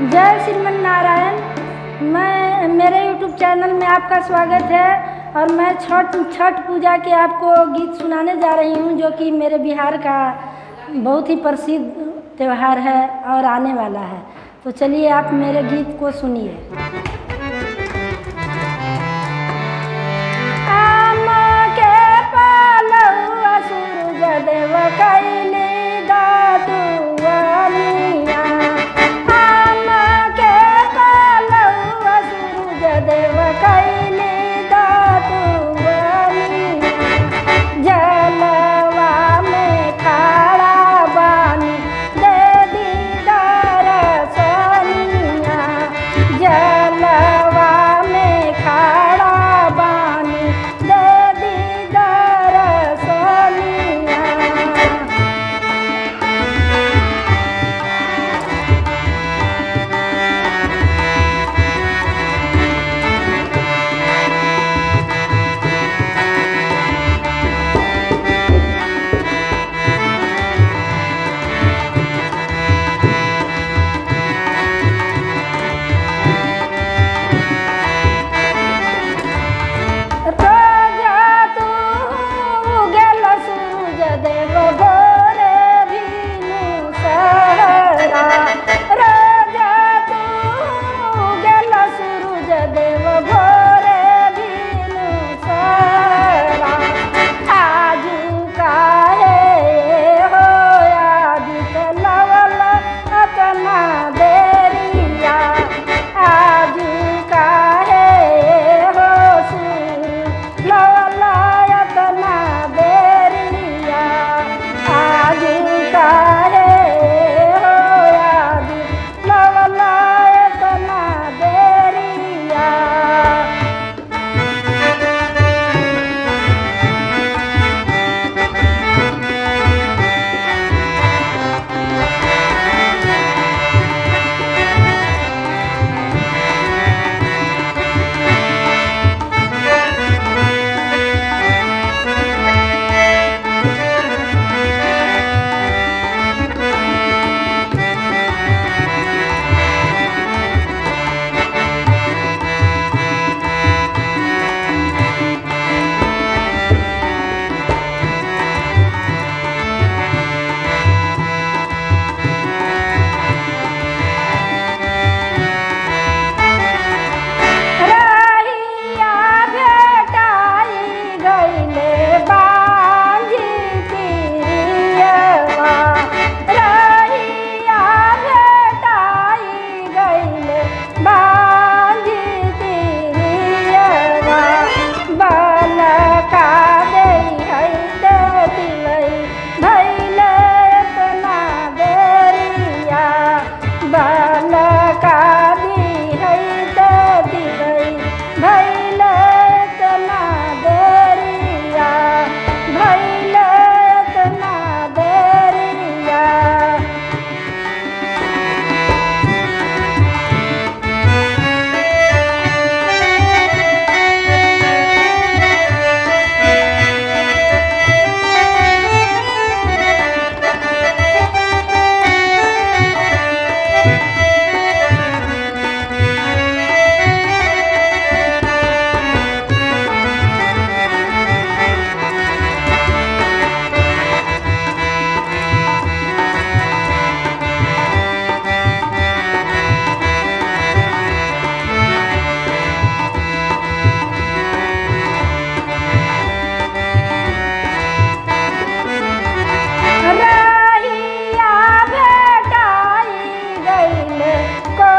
जय श्रीमन नारायण। मेरे YouTube channel में आपका स्वागत है और मैं छठ पूजा के आपको गीत सुनाने जा रही हूँ, जो कि मेरे बिहार का बहुत ही प्रसिद्ध त्यौहार है और आने वाला है। तो चलिए आप मेरे गीत को सुनिए। आम के पालौआ सूरज देव कैली दातुआनिया, आम के पालौआ सूरज देव कैली दातुआनिया, जलवा में खड़ा बानी दे दीदार सोनिया, जलवा में खड़ा बानी दे दीदार सोनिया। को